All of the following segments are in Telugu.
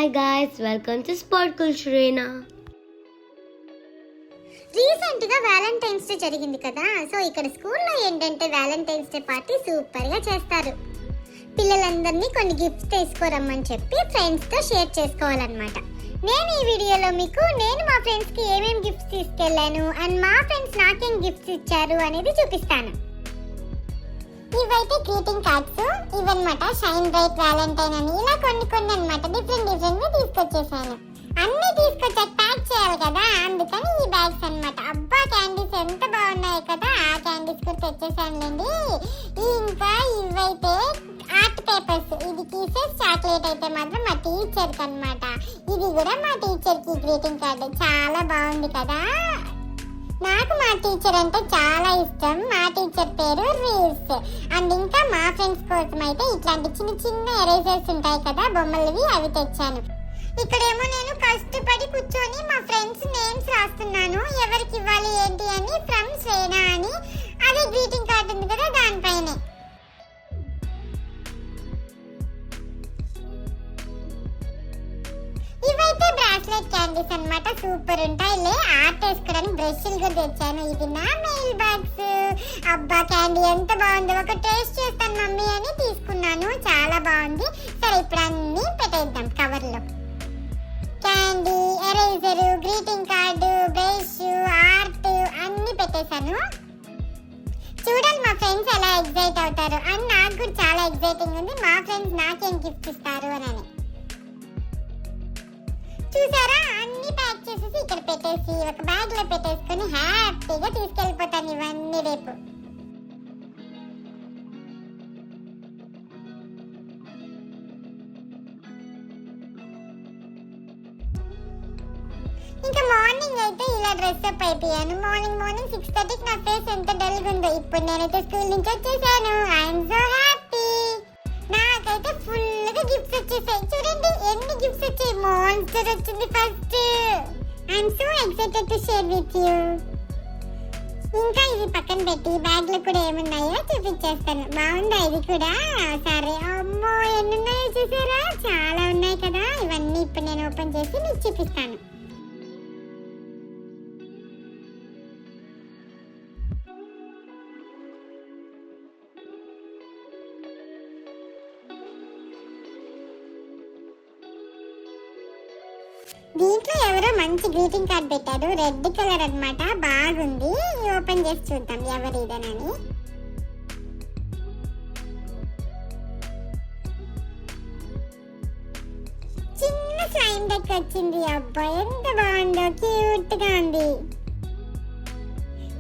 Hi guys, welcome to Sport Kulturena. రీసెంట్గా వ్యాలంటైన్స్ డే జరిగింది కదా. సో ఇక్కడ స్కూల్లో ఏంటంటే వ్యాలంటైన్స్ డే పార్టీ సూపర్గా చేస్తారు. పిల్లలందరినీ కొన్ని గిఫ్ట్స్ తీసుకోరమ్మని చెప్పి ఫ్రెండ్స్తో షేర్ చేసుకోవాలన్నమాట. నేను ఈ వీడియోలో మీకు మా ఫ్రెండ్స్కి ఏమేమి గిఫ్ట్స్ తీసుకెళ్ళాను అండ్ మా ఫ్రెండ్స్ నాకేం గిఫ్ట్స్ ఇచ్చారు అనేది చూపిస్తాను. ఇవైతే గ్రీటింగ్ కార్డ్స్ ఇవన్నమాట. షైన్ బ్రైట్ వ్యాలంటైన్ అని ఇలా కొన్ని అనమాట డిఫరెంట్గా తీసుకొచ్చేసాను. అన్ని తీసుకొచ్చాక ప్యాక్ చేయాలి కదా, అందుకని ఈ బ్యాగ్స్ అనమాట. అబ్బా క్యాండీస్ ఎంత బాగున్నాయి కదా, ఆ క్యాండీస్ కూడా తెచ్చేసానులేండి. ఇంకా ఇవైతే ఆర్ట్ పేపర్స్, ఇది కీసెస్ చాక్లెట్ అయితే మాత్రం మా టీచర్కి అనమాట. ఇది కూడా మా టీచర్కి గ్రీటింగ్ కార్డు. చాలా బాగుంది కదా. నాకు మా టీచర్ అంటే చాలా ఇష్టం. మా టీచర్ పేరు రీల్స్. అండ్ ఇంకా మా ఫ్రెండ్స్ కోసం అయితే ఇట్లాంటి చిన్న ఎరేజర్స్ ఉంటాయి కదా బొమ్మలవి, అవి తెచ్చాను. ఇక్కడేమో నేను కష్టపడి కూర్చొని మా ఫ్రెండ్స్ నేమ్స్ రాస్తున్నాను, ఎవరికి ఇవ్వాలి ఏంటి అని. ఫ్రమ్ శ్రేనా అని అదే గ్రీటింగ్ కార్డ్ ఉంది కదా దానిపైనే. ఇవైతే బ్రాస్లెట్ క్యాండీస్ అన్నమాట, సూపర్ ఉంటాయిలే. ఆర్ట్ వేసుకోవడానికి బ్రష్లు కూడా తెచ్చాను. ఇది నా మెయిల్ బాక్స్. అబ్బా క్యాండీ ఎంత బాగుంది, ఒక టేస్ట్ చేస్తాను మమ్మీ అని తీసుకున్నాను. చాలా బాగుంది. సరే ఇప్పుడు అన్ని పెట్టేద్దాం కవర్లో. Candy, eraser, greeting card, brush, art అన్ని పెట్టేశాను. చూడండి మా ఫ్రెండ్స్ ఎలా ఎగ్జైట్ అవుతారు. అండ్ నాకు కూడా చాలా ఎగ్జైటింగ్ ఉంది, మా ఫ్రెండ్స్ నాకేం గిఫ్ట్ ఇస్తారు అని. చూసారా, అన్ని ప్యాక్ చేసేసి ఇక్కడ పెట్టేసి ఒక బ్యాగ్ లో పెట్టేసుకొని హ్యాపీగా తీసుకెళ్ళిపోతాను ఇవన్నీ రేపు. ఇంకా మార్నింగ్ అయితే ఇలా డ్రెస్ అప్ అయిపోయాను. మార్నింగ్ 6:30కి నా ఫేస్ ఎంత డల్గా ఉందో. ఇప్పుడు నేనైతే స్కూల్ నుంచి వచ్చేసాను. I'm so happy. నాకైతే ఫుల్ గా గిఫ్ట్స్ వచ్చేసాయి. చూడండి ఎన్ని గిఫ్ట్స్ వచ్చాయి. మాన్స్టర్ వచ్చింది first. I'm so excited to share with you. ఇంకా ఇది పక్కన పెట్టి బ్యాగ్ లో కూడా ఏమున్నాయో చూపించేస్తాను. బాగుందా ఇది కూడా? సరే. అమ్మో ఎన్ని ఉన్నాయో చూసారా, చాలా ఉన్నాయి కదా. ఇవన్నీ ఇప్పుడు నేను ఓపెన్ చేసి మీకు చూపిస్తాను. దీంట్లో ఎవరో మంచి గ్రీటింగ్ కార్డ్ పెట్టారు, రెడ్ కలర్ అన్నమాట. బాగుంది. ఓపెన్ చేసి చూద్దాం ఎవరు ఇదేనని. చిన్న స్లైమ్ డెక్ వచ్చింది. అబ్బా ఎంత బాగుందో, క్యూట్ గా ఉంది.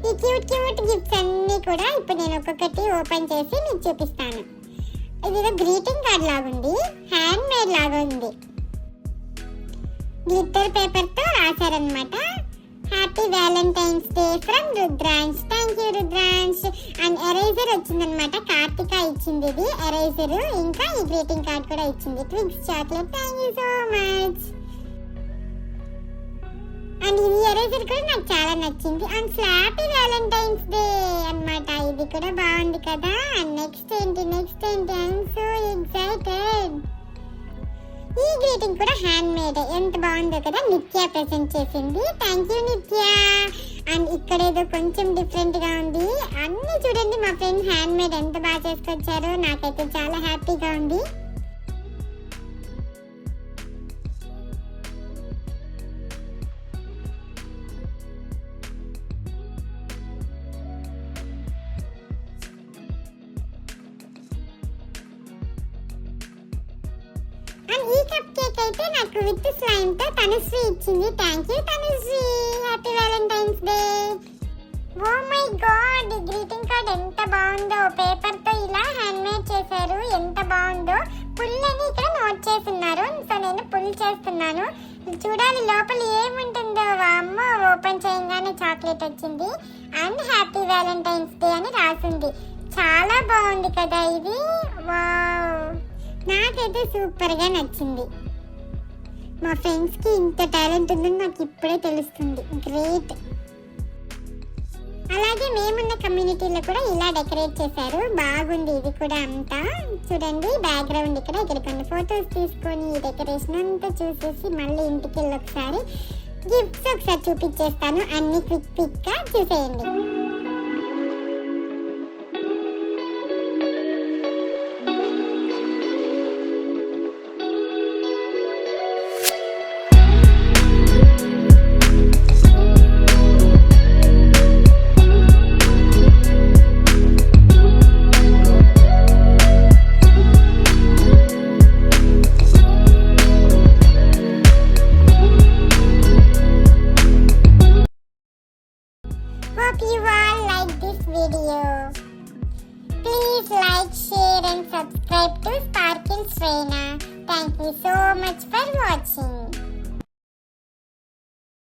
ఈ క్యూట్ గిఫ్ట్స్ అన్ని కూడా ఇప్పుడు నేను ఒక్కొక్కటి ఓపెన్ చేసి మీకు చూపిస్తాను. ఇది గ్రీటింగ్ కార్డ్ లాగుంది, హ్యాండ్ మేడ్ లాగా ఉంది. గ్లిట్టర్ పేపర్ తో రాశారనమాట. Happy Valentine's day from Rudransh. Thank you Rudransh. And eraser వచ్చిందనమాట, కార్తిక ఇచ్చింది ఇది ఎరేజర్. ఇంకా ఈ గ్రీటింగ్ కార్డ్ కూడా ఇచ్చింది, twigs chocolate. Thank you so much. And ఇది ఎరేజర్ కూడా నాకు చాలా నచ్చింది. అండ్ హ్యాపీ వ్యాలంటైన్స్ డే అన్నమాట. ఇది కూడా బాగుంది కదా. అండ్ నెక్స్ట్ ఏంటి ఐఎమ్ సో ఎక్సైటెడ్. ఈ గ్రీటింగ్ కూడా హ్యాండ్ మేడ్. ఎంత బాగుందో కదా. నిత్య ప్రెజెంట్ చేసింది. థ్యాంక్ యూ నిత్య. అండ్ ఇక్కడ ఏదో కొంచెం డిఫరెంట్ గా ఉంది. అన్ని చూడండి మా ఫ్రెండ్స్ హ్యాండ్ మేడ్ ఎంత బాగా చేసుకొచ్చారో. నాకైతే చాలా హ్యాపీగా ఉంది. ఈ కప్ కేక్ అయితే నాకు విత్ స్లైమ్ తో తనుశ్రీ ఇచ్చింది. Thank you Tanushree. Happy Valentine's day. Oh my God, greeting card ఎంత బాగుందో. పేపర్ తో ఇలా హ్యాండ్ మేడ్ చేశారు, ఎంత బాగుందో. పుల్ అని ఇక్కడ నోట్ చేస్తున్నారు. సో నేను పుల్ చేస్తున్నాను. చూడాలి లోపల ఏముంటుందో. అమ్మో, ఓపెన్ చేయగానే చాక్లెట్ వచ్చింది. అండ్ హ్యాపీ వ్యాలంటైన్స్ డే అని రాసింది. చాలా బాగుంది కదా ఇది. వావ్, నాకైతే సూపర్ గా నచ్చింది. మా ఫ్రెండ్స్ కి ఇంత టాలెంట్ ఉందని నాకు ఇప్పుడే తెలుస్తుంది. గ్రేట్. అలాగే మేమున్న కమ్యూనిటీలో కూడా ఇలా డెకరేట్ చేశారు. బాగుంది ఇది కూడా అంతా. చూడండి బ్యాక్గ్రౌండ్ ఇక్కడ కొన్ని ఫొటోస్ తీసుకొని ఈ డెకరేషన్ అంతా చూసేసి మళ్ళీ ఇంటికి వెళ్ళి ఒకసారి గిఫ్ట్స్ ఒకసారి చూపించేస్తాను. అన్ని క్విక్గా చూసేయండి. Hope you all like this video. Please like, share and subscribe to Sparkle Shrena. Thank you so much for watching.